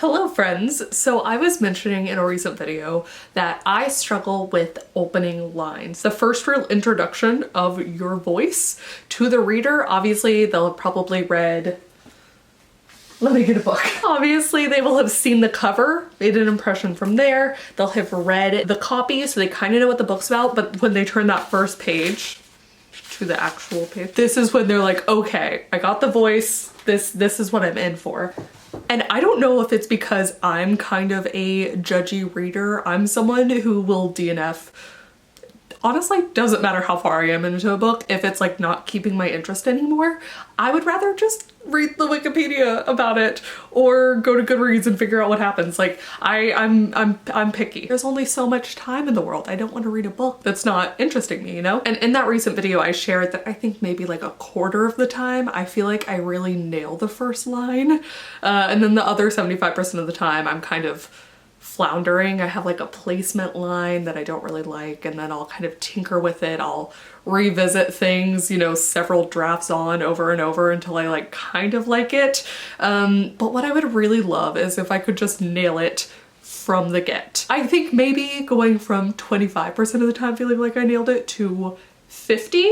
Hello friends! So I was mentioning in a recent video that I struggle with opening lines. The first real introduction of your voice to the reader, obviously they'll have probably read, let me get a book. Obviously they will have seen the cover, made an impression from there, they'll have read the copy so they kind of know what the book's about, but when they turn that first page to the actual page, this is when they're like, okay, I got the voice, this is what I'm in for. And I don't know if it's because I'm kind of a judgy reader. I'm someone who will DNF. Honestly, doesn't matter how far I am into a book. If it's like not keeping my interest anymore, I would rather just read the Wikipedia about it or go to Goodreads and figure out what happens. Like I'm picky. There's only so much time in the world. I don't want to read a book that's not interesting me, you know? And in that recent video, I shared that I think maybe like a quarter of the time, I feel like I really nail the first line. And then the other 75% of the time, I'm kind of floundering. I have like a placement line that I don't really like, and then I'll kind of tinker with it. I'll revisit things, you know, several drafts on over and over until I like kind of like it. But what I would really love is if I could just nail it from the get. I think maybe going from 25% of the time feeling like I nailed it to 50.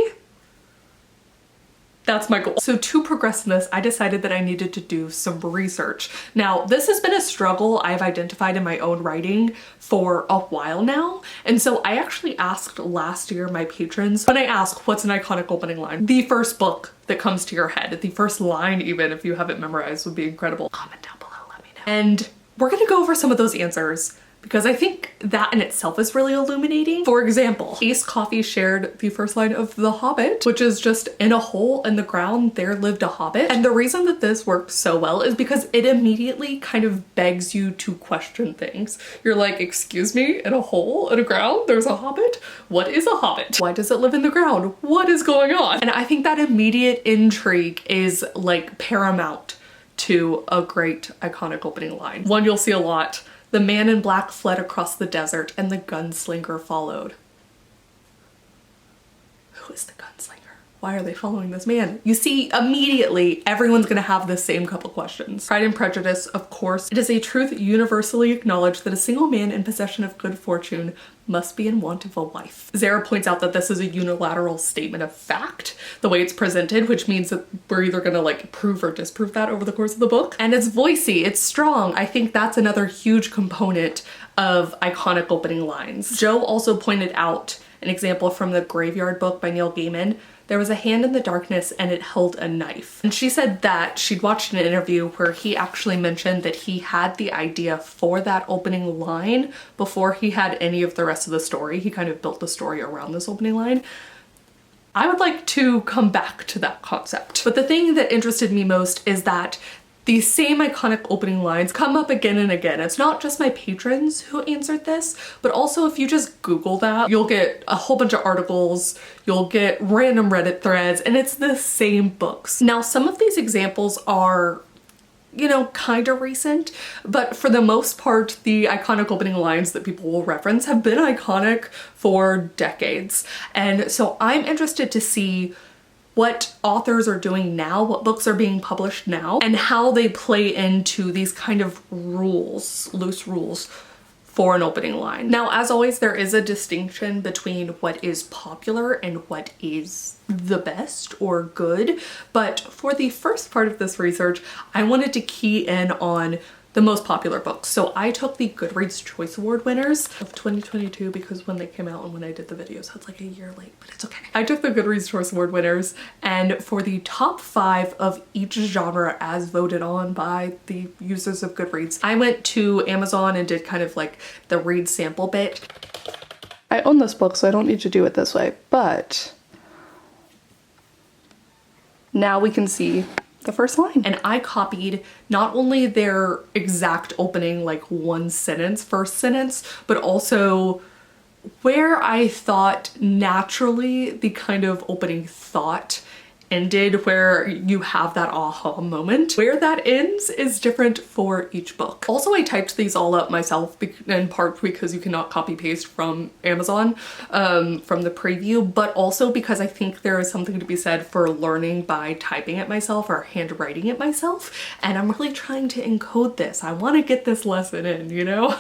That's my goal. So to progress in this, I decided that I needed to do some research. Now, this has been a struggle I've identified in my own writing for a while now. And so I actually asked last year my patrons, when I ask what's an iconic opening line, the first book that comes to your head, the first line even, if you have it memorized, would be incredible. Comment down below, let me know. And we're gonna go over some of those answers, because I think that in itself is really illuminating. For example, Ace Coffee shared the first line of The Hobbit, which is just, in a hole in the ground there lived a hobbit. And the reason that this works so well is because it immediately kind of begs you to question things. You're like, excuse me, in a hole in the ground there's a hobbit? What is a hobbit? Why does it live in the ground? What is going on? And I think that immediate intrigue is like paramount to a great iconic opening line. One you'll see a lot. The man in black fled across the desert and the gunslinger followed. Who is the gunslinger? Why are they following this man? You see, immediately, everyone's gonna have the same couple questions. Pride and Prejudice, of course. It is a truth universally acknowledged that a single man in possession of good fortune must be in want of a wife. Zara points out that this is a unilateral statement of fact, the way it's presented, which means that we're either gonna like prove or disprove that over the course of the book. And it's voicey, it's strong. I think that's another huge component of iconic opening lines. Joe also pointed out an example from the Graveyard book by Neil Gaiman. There was a hand in the darkness and it held a knife. And she said that she'd watched an interview where he actually mentioned that he had the idea for that opening line before he had any of the rest of the story. He kind of built the story around this opening line. I would like to come back to that concept. But the thing that interested me most is that these same iconic opening lines come up again and again. It's not just my patrons who answered this, but also if you just Google that, you'll get a whole bunch of articles, you'll get random Reddit threads, and it's the same books. Now, some of these examples are, you know, kind of recent, but for the most part, the iconic opening lines that people will reference have been iconic for decades. And so I'm interested to see what authors are doing now, what books are being published now, and how they play into these kind of rules, loose rules for an opening line. Now, as always, there is a distinction between what is popular and what is the best or good. But for the first part of this research, I wanted to key in on the most popular books. So I took the Goodreads Choice Award winners of 2022 because when they came out and when I did the video, so it's like a year late, but it's okay. I took the Goodreads Choice Award winners, and for the top 5 of each genre as voted on by the users of Goodreads, I went to Amazon and did kind of like the read sample bit. I own this book, so I don't need to do it this way, but now we can see the first line. And I copied not only their exact opening, like one sentence, first sentence, but also where I thought naturally the kind of opening thought ended where you have that aha moment. Where that ends is different for each book. Also, I typed these all up myself in part because you cannot copy paste from Amazon from the preview, but also because I think there is something to be said for learning by typing it myself or handwriting it myself, and I'm really trying to encode this. I want to get this lesson in, you know?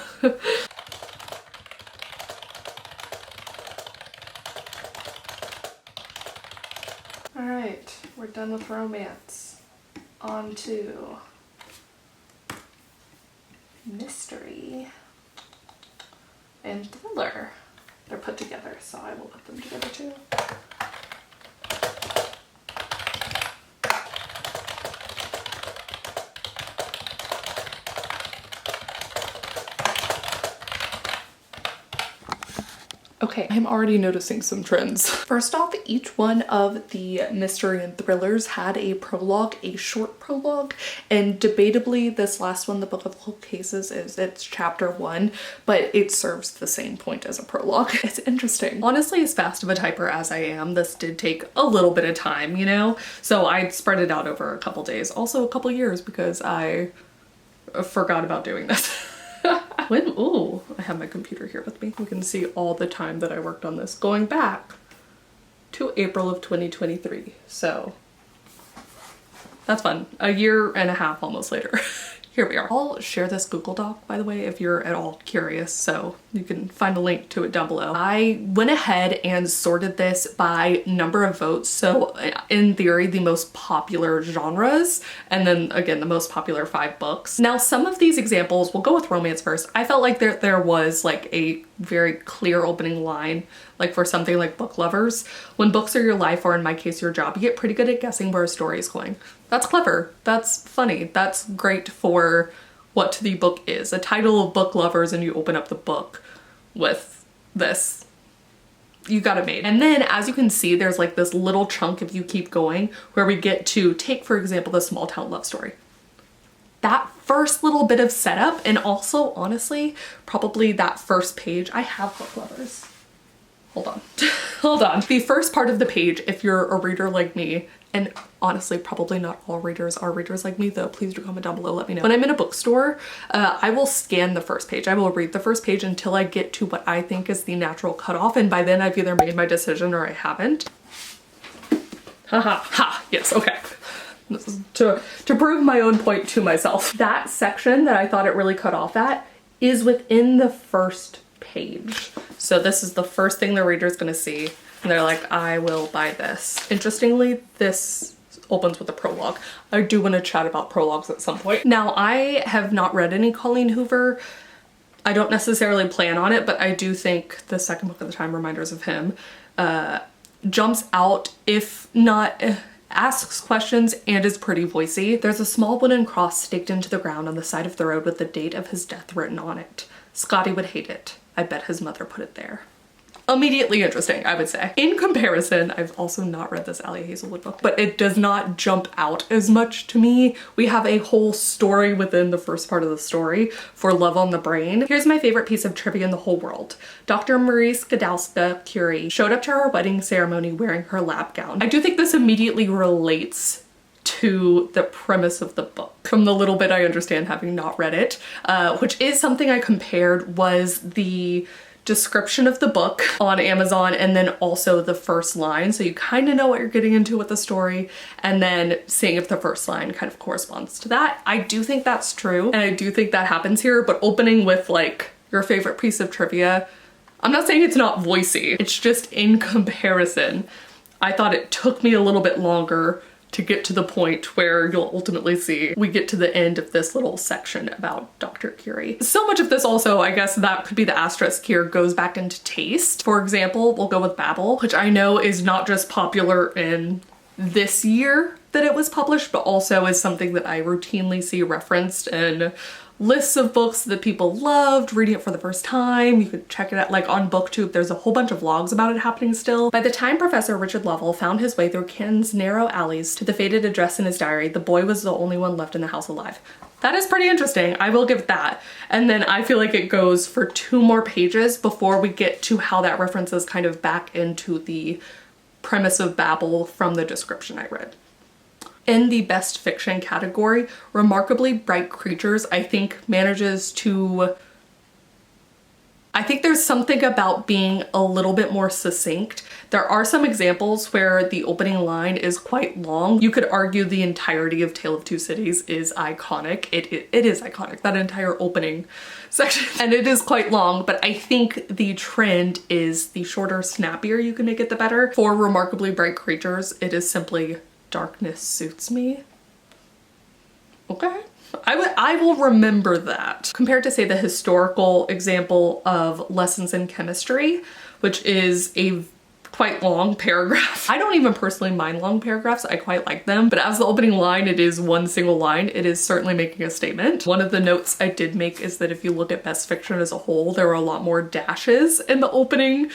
All right, we're done with romance. On to mystery and thriller. They're put together, so I will put them together too. Okay, I'm already noticing some trends. First off, each one of the mystery and thrillers had a prologue, a short prologue, and debatably this last one, The Book of Cold Cases, is its chapter 1, but it serves the same point as a prologue. It's interesting. Honestly, as fast of a typer as I am, this did take a little bit of time, you know? So I spread it out over a couple days, also a couple years, because I forgot about doing this. Ooh, I have my computer here with me. You can see all the time that I worked on this going back to April of 2023. So that's fun. A year and a half almost later. Here we are. I'll share this Google Doc, by the way, if you're at all curious, so you can find a link to it down below. I went ahead and sorted this by number of votes, so in theory, the most popular genres, and then again, the most popular 5 books. Now, some of these examples, we'll go with romance first. I felt like there was like a very clear opening line, like for something like Book Lovers. When books are your life, or in my case, your job, you get pretty good at guessing where a story is going. That's clever. That's funny. That's great for what the book is. A title of Book Lovers and you open up the book with this. You got it made. And then as you can see, there's like this little chunk if you keep going where we get to take, for example, the small town love story. That first little bit of setup, and also honestly, probably that first page. I have Book Lovers. Hold on. Hold on. The first part of the page, if you're a reader like me, and honestly, probably not all readers are readers like me, though please do comment down below, let me know. When I'm in a bookstore, I will scan the first page. I will read the first page until I get to what I think is the natural cutoff, and by then I've either made my decision or I haven't. Haha, ha, yes, okay. This is to prove my own point to myself. That section that I thought it really cut off at is within the first page. So this is the first thing the reader's gonna see. And they're like, I will buy this. Interestingly, this opens with a prologue. I do want to chat about prologues at some point. Now, I have not read any Colleen Hoover. I don't necessarily plan on it, but I do think the second book at the time, Reminders of Him, jumps out, if not asks questions, and is pretty voicey. There's a small wooden cross staked into the ground on the side of the road with the date of his death written on it. Scotty would hate it. I bet his mother put it there. Immediately interesting, I would say. In comparison, I've also not read this Allie Hazelwood book, but it does not jump out as much to me. We have a whole story within the first part of the story for Love on the Brain. Here's my favorite piece of trivia in the whole world. Dr. Marie Skłodowska-Curie showed up to her wedding ceremony wearing her lab gown. I do think this immediately relates to the premise of the book. From the little bit I understand, having not read it, which is something I compared, was the description of the book on Amazon and then also the first line, so you kind of know what you're getting into with the story, and then seeing if the first line kind of corresponds to that. I do think that's true, and I do think that happens here, but opening with like your favorite piece of trivia, I'm not saying it's not voicey, it's just in comparison, I thought it took me a little bit longer to get to the point where you'll ultimately see we get to the end of this little section about Dr. Curie. So much of this also, I guess that could be the asterisk here, goes back into taste. For example, we'll go with Babel, which I know is not just popular in this year that it was published, but also is something that I routinely see referenced in lists of books that people loved, reading it for the first time. You could check it out like on BookTube. There's a whole bunch of vlogs about it happening still. By the time Professor Richard Lovell found his way through Ken's narrow alleys to the faded address in his diary, the boy was the only one left in the house alive. That is pretty interesting. I will give it that. And then I feel like it goes for 2 more pages before we get to how that references kind of back into the premise of babble from the description I read. In the best fiction category, Remarkably Bright Creatures, I think manages to... I think there's something about being a little bit more succinct. There are some examples where the opening line is quite long. You could argue the entirety of Tale of Two Cities is iconic. It is iconic, that entire opening section. And it is quite long, but I think the trend is the shorter, snappier you can make it, the better. For Remarkably Bright Creatures, it is simply darkness suits me. Okay. I will remember that. Compared to, say, the historical example of Lessons in Chemistry, which is a quite long paragraph. I don't even personally mind long paragraphs, I quite like them, but as the opening line, it is one single line. It is certainly making a statement. One of the notes I did make is that if you look at best fiction as a whole, there are a lot more dashes in the opening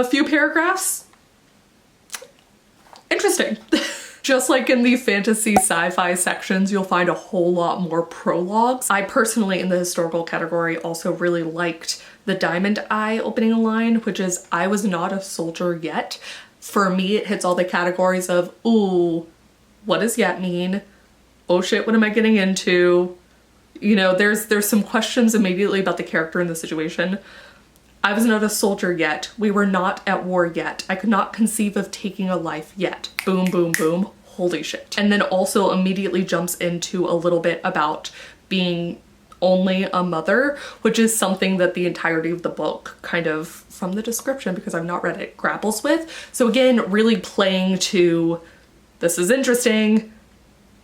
few paragraphs. Interesting. Just like in the fantasy sci-fi sections, you'll find a whole lot more prologues. I personally, in the historical category, also really liked the Diamond Eye opening line, which is, I was not a soldier yet. For me, it hits all the categories of, ooh, what does yet mean? Oh shit, what am I getting into? You know, there's some questions immediately about the character and the situation. I was not a soldier yet. We were not at war yet. I could not conceive of taking a life yet. Boom, boom, boom. Holy shit. And then also immediately jumps into a little bit about being only a mother, which is something that the entirety of the book kind of, from the description, because I've not read it, grapples with. So again, really playing to, this is interesting,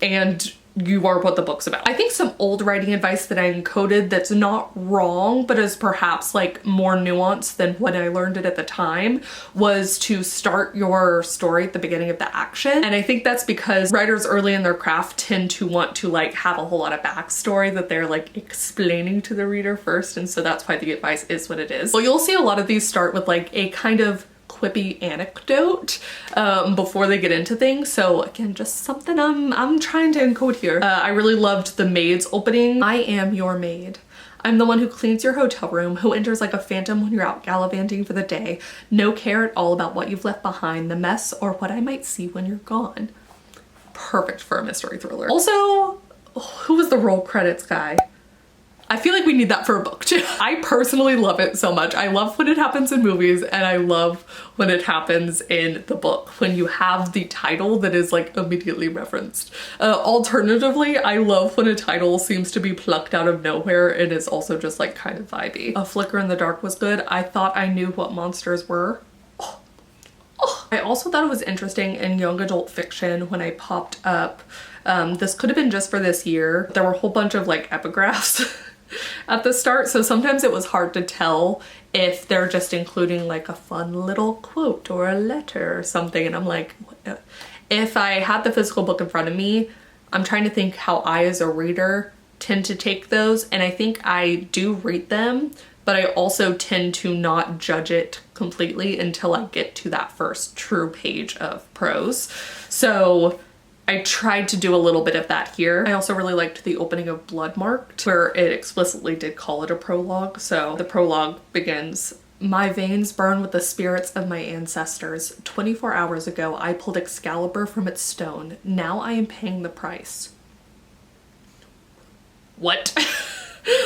and you are what the book's about. I think some old writing advice that I encoded that's not wrong, but is perhaps like more nuanced than when I learned it at the time, was to start your story at the beginning of the action. And I think that's because writers early in their craft tend to want to like have a whole lot of backstory that they're like explaining to the reader first. And so that's why the advice is what it is. Well, you'll see a lot of these start with like a kind of quippy anecdote before they get into things. So again, just something I'm trying to encode here. I really loved the maid's opening. I am your maid. I'm the one who cleans your hotel room, who enters like a phantom when you're out gallivanting for the day. No care at all about what you've left behind, the mess, or what I might see when you're gone. Perfect for a mystery thriller. Also, who was the roll credits guy? I feel like we need that for a book too. I personally love it so much. I love when it happens in movies, and I love when it happens in the book, when you have the title that is like immediately referenced. Alternatively, I love when a title seems to be plucked out of nowhere and is also just like kind of vibey. A Flicker in the Dark was good. I thought I knew what monsters were. I also thought it was interesting in young adult fiction when I popped up, this could have been just for this year. There were a whole bunch of like epigraphs at the start, so sometimes it was hard to tell if they're just including like a fun little quote or a letter or something, and I'm like, if I had the physical book in front of me, I'm trying to think how I as a reader tend to take those, and I think I do read them, but I also tend to not judge it completely until I get to that first true page of prose. So I tried to do a little bit of that here. I also really liked the opening of Bloodmarked, where it explicitly did call it a prologue. So the prologue begins, "My veins burn with the spirits of my ancestors. 24 hours ago, I pulled Excalibur from its stone. Now I am paying the price." What?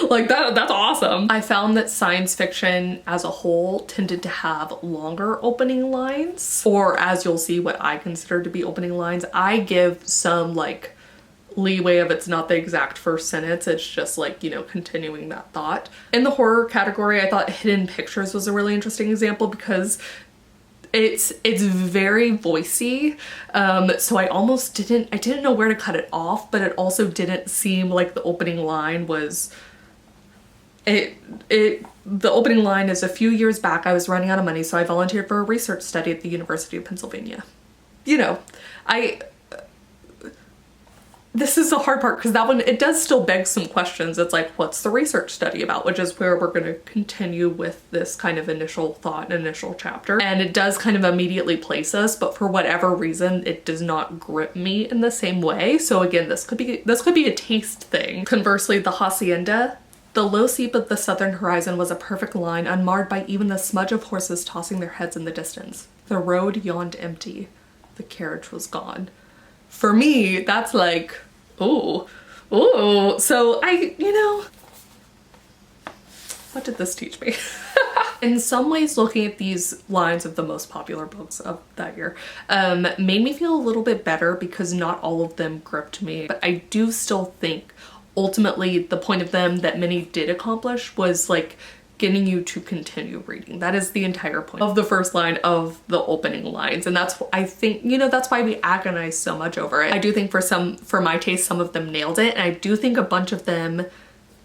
Like that's awesome. I found that science fiction as a whole tended to have longer opening lines, or as you'll see, what I consider to be opening lines. I give some like leeway of it's not the exact first sentence, it's just like, you know, continuing that thought. In the horror category, I thought Hidden Pictures was a really interesting example because it's very voicey, so I almost didn't know where to cut it off, but it also didn't seem like the opening line was the opening line is, "A few years back I was running out of money, so I volunteered for a research study at the University of Pennsylvania." You know, this is the hard part, because that one, it does still beg some questions. It's like, what's the research study about? Which is where we're going to continue with this kind of initial thought, initial chapter. And it does kind of immediately place us, but for whatever reason, it does not grip me in the same way. So again, this could be a taste thing. Conversely, The Hacienda, "The low seep of the southern horizon was a perfect line, unmarred by even the smudge of horses tossing their heads in the distance." The road yawned empty. The carriage was gone. For me, that's like, ooh, ooh. So you know, what did this teach me? In some ways, looking at these lines of the most popular books of that year made me feel a little bit better because not all of them gripped me. But I do still think ultimately the point of them that many did accomplish was like getting you to continue reading. That is the entire point of the first line of the opening lines. And that's, I think, you know, that's why we agonize so much over it. I do think for my taste, some of them nailed it. And I do think a bunch of them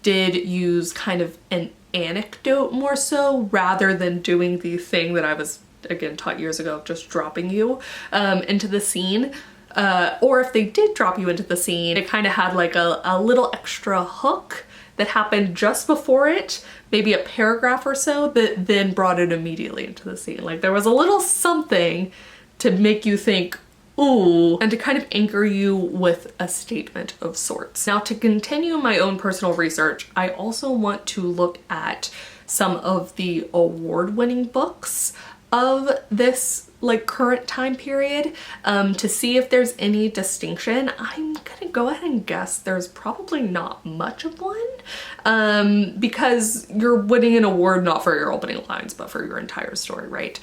did use kind of an anecdote more so rather than doing the thing that I was again taught years ago of just dropping you into the scene. Or if they did drop you into the scene, it kind of had like a little extra hook that happened just before it, maybe a paragraph or so, that then brought it immediately into the scene. Like there was a little something to make you think, ooh, and to kind of anchor you with a statement of sorts. Now, to continue my own personal research, I also want to look at some of the award-winning books of this like current time period to see if there's any distinction. I'm gonna go ahead and guess there's probably not much of one because you're winning an award not for your opening lines but for your entire story, right?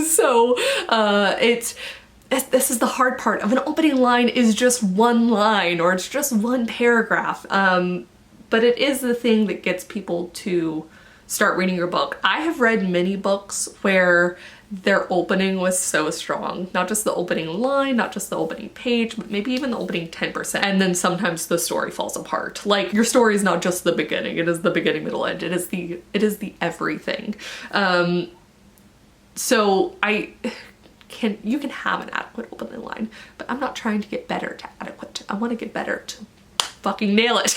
So this is the hard part of an opening line is just one line or it's just one paragraph. But it is the thing that gets people to start reading your book. I have read many books where their opening was so strong. Not just the opening line, not just the opening page, but maybe even the opening 10%. And then sometimes the story falls apart. Like your story is not just the beginning, it is the beginning, middle, end. It is the everything. So you can have an adequate opening line, but I'm not trying to get better to adequate. I want to get better to fucking nail it.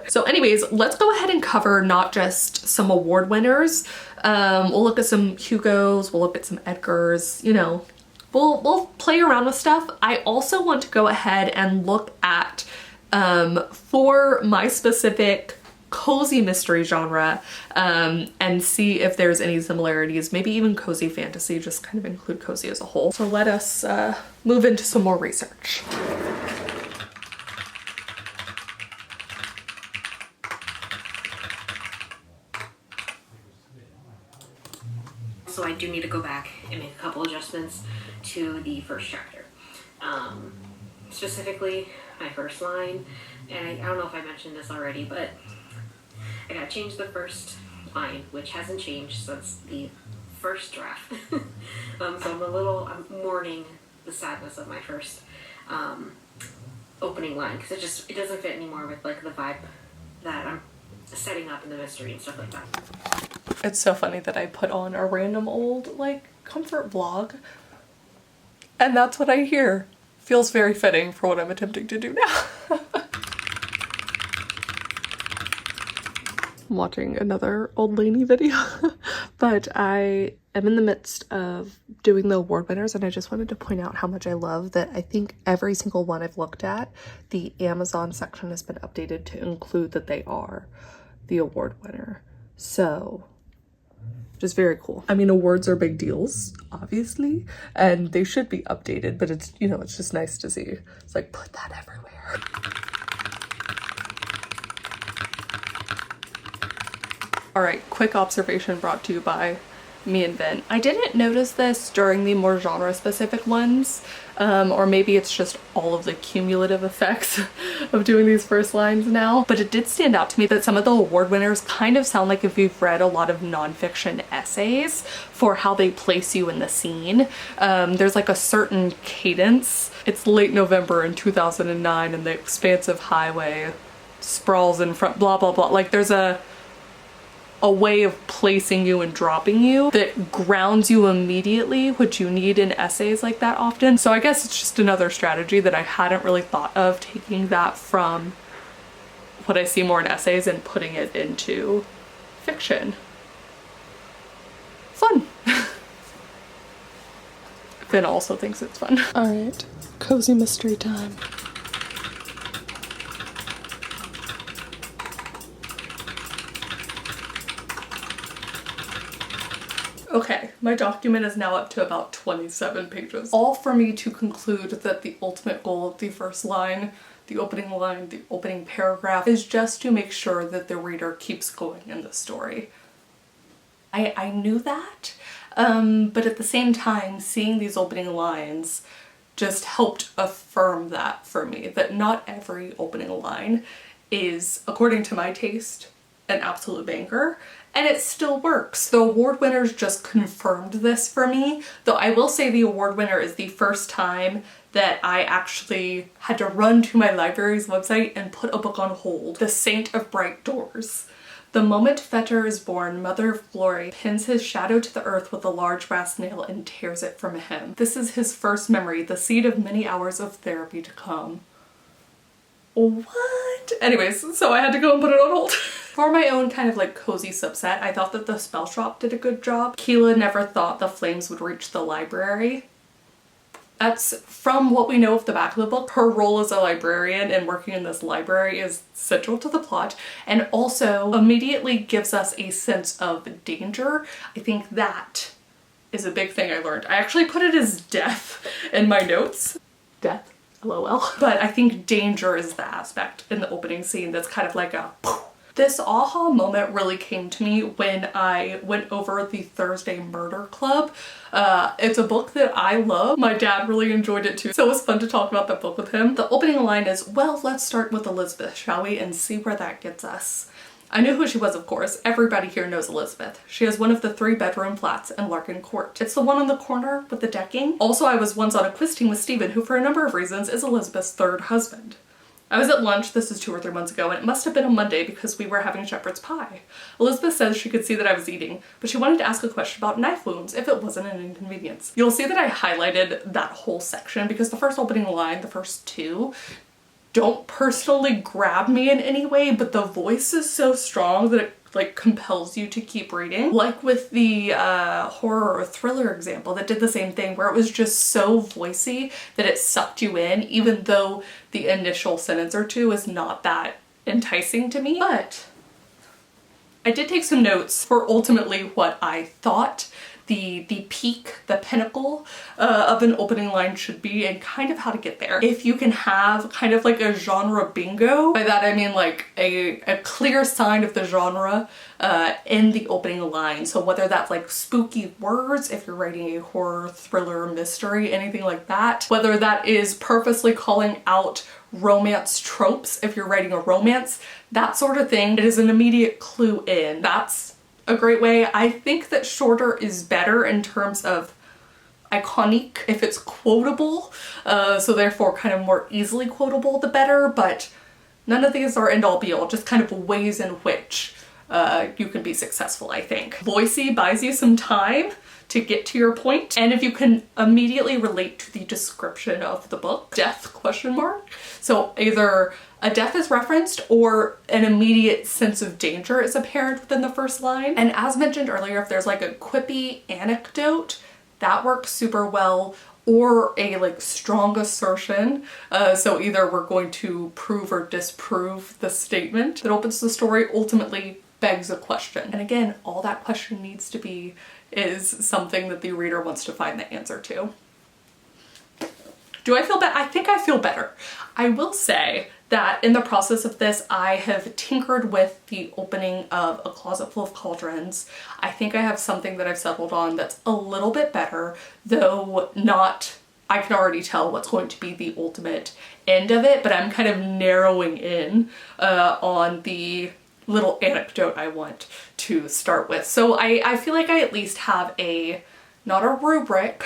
So anyways, let's go ahead and cover not just some award winners. We'll look at some Hugos, we'll look at some Edgars, you know, we'll play around with stuff. I also want to go ahead and look at, for my specific cozy mystery genre, and see if there's any similarities, maybe even cozy fantasy, just kind of include cozy as a whole. So let us move into some more research. So I do need to go back and make a couple adjustments to the first chapter. Specifically, my first line, and I don't know if I mentioned this already, but I gotta change the first line, which hasn't changed since the first draft. So I'm mourning the sadness of my first opening line, because it doesn't fit anymore with like the vibe that I'm setting up in the mystery and stuff like that. It's so funny that I put on a random old like comfort vlog and that's what I hear. Feels very fitting for what I'm attempting to do now. I'm watching another old lady video, but I am in the midst of doing the award winners and I just wanted to point out how much I love that I think every single one I've looked at, the Amazon section has been updated to include that they are the award winner. So just very cool. I mean, awards are big deals, obviously, and they should be updated, but it's, you know, it's just nice to see. It's like, put that everywhere. All right, quick observation brought to you by me and Ben. I didn't notice this during the more genre specific ones, or maybe it's just all of the cumulative effects of doing these first lines now, but it did stand out to me that some of the award winners kind of sound like if you've read a lot of nonfiction essays for how they place you in the scene. There's like a certain cadence. It's late November in 2009 and the expansive highway sprawls in front, blah, blah, blah. Like there's a way of placing you and dropping you that grounds you immediately, which you need in essays like that often. So I guess it's just another strategy that I hadn't really thought of, taking that from what I see more in essays and putting it into fiction. Fun. Ben also thinks it's fun. All right, cozy mystery time. Okay, my document is now up to about 27 pages. All for me to conclude that the ultimate goal of the first line, the opening paragraph, is just to make sure that the reader keeps going in the story. I knew that, but at the same time, seeing these opening lines just helped affirm that for me, that not every opening line is, according to my taste, an absolute banger, and it still works. The award winners just confirmed this for me, though I will say the award winner is the first time that I actually had to run to my library's website and put a book on hold. The Saint of Bright Doors. The moment Fetter is born, Mother of Glory pins his shadow to the earth with a large brass nail and tears it from him. This is his first memory, the seed of many hours of therapy to come. What? Anyways, so I had to go and put it on hold. For my own kind of like cozy subset, I thought that the spell shop did a good job. Keela never thought the flames would reach the library. That's from what we know of the back of the book. Her role as a librarian and working in this library is central to the plot, and also immediately gives us a sense of danger. I think that is a big thing I learned. I actually put it as death in my notes. Death, LOL. But I think danger is the aspect in the opening scene that's kind of like a poof. This aha moment really came to me when I went over the Thursday Murder Club. It's a book that I love. My dad really enjoyed it too, so it was fun to talk about that book with him. The opening line is, well, let's start with Elizabeth, shall we, and see where that gets us. I knew who she was, of course. Everybody here knows Elizabeth. She has one of the 3-bedroom flats in Larkin Court. It's the one on the corner with the decking. Also, I was once on a quiz team with Stephen, who for a number of reasons is Elizabeth's third husband. I was at lunch, this is 2 or 3 months ago, and it must have been a Monday because we were having shepherd's pie. Elizabeth says she could see that I was eating, but she wanted to ask a question about knife wounds if it wasn't an inconvenience. You'll see that I highlighted that whole section because the first opening line, the first 2, don't personally grab me in any way, but the voice is so strong that it like compels you to keep reading. Like with the horror or thriller example that did the same thing, where it was just so voicey that it sucked you in, even though the initial sentence or 2 is not that enticing to me. But I did take some notes for ultimately what I thought the peak, the pinnacle of an opening line should be, and kind of how to get there. If you can have kind of like a genre bingo, by that I mean like a clear sign of the genre in the opening line. So whether that's like spooky words, if you're writing a horror, thriller, mystery, anything like that, whether that is purposely calling out romance tropes, if you're writing a romance, that sort of thing, it is an immediate clue in. That's a great way. I think that shorter is better in terms of iconic, if it's quotable, so therefore kind of more easily quotable the better, but none of these are end all be all, just kind of ways in which you can be successful, I think. Voicey buys you some time to get to your point, and if you can immediately relate to the description of the book, death question mark, so either a death is referenced or an immediate sense of danger is apparent within the first line. And as mentioned earlier, if there's like a quippy anecdote, that works super well, or a like strong assertion. So either we're going to prove or disprove the statement that opens the story, ultimately begs a question. And again, all that question needs to be is something that the reader wants to find the answer to. Do I feel better? I think I feel better. I will say that in the process of this, I have tinkered with the opening of A Closet Full of Cauldrons. I think I have something that I've settled on that's a little bit better, though not, I can already tell what's going to be the ultimate end of it, but I'm kind of narrowing in on the little anecdote I want to start with. So I feel like I at least have not a rubric,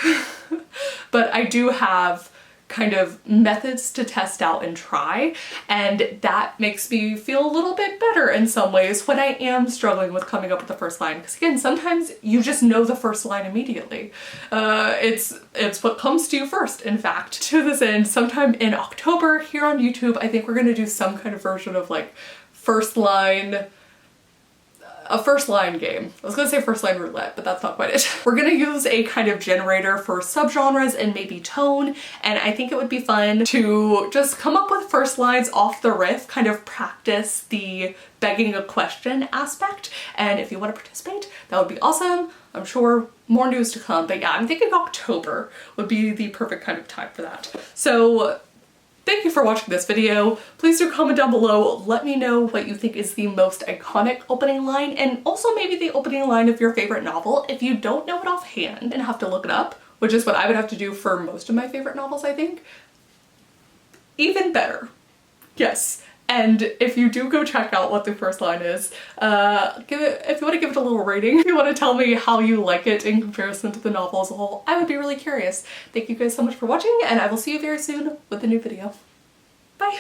but I do have kind of methods to test out and try, and that makes me feel a little bit better in some ways when I am struggling with coming up with the first line, because again, sometimes you just know the first line immediately. It's what comes to you first, in fact. To this end, sometime in October here on YouTube, I think we're gonna do some kind of version of like first line a first line game. I was gonna say first line roulette, but that's not quite it. We're gonna use a kind of generator for subgenres and maybe tone, and I think it would be fun to just come up with first lines off the riff, kind of practice the begging a question aspect. And if you want to participate, that would be awesome. I'm sure more news to come, but yeah, I'm thinking October would be the perfect kind of time for that. So thank you for watching this video. Please do comment down below. Let me know what you think is the most iconic opening line, and also maybe the opening line of your favorite novel. If you don't know it offhand and have to look it up, which is what I would have to do for most of my favorite novels, I think, even better. Yes. And if you do go check out what the first line is, if you want to give it a little rating, if you want to tell me how you like it in comparison to the novel as a whole, I would be really curious. Thank you guys so much for watching, and I will see you very soon with a new video. Bye!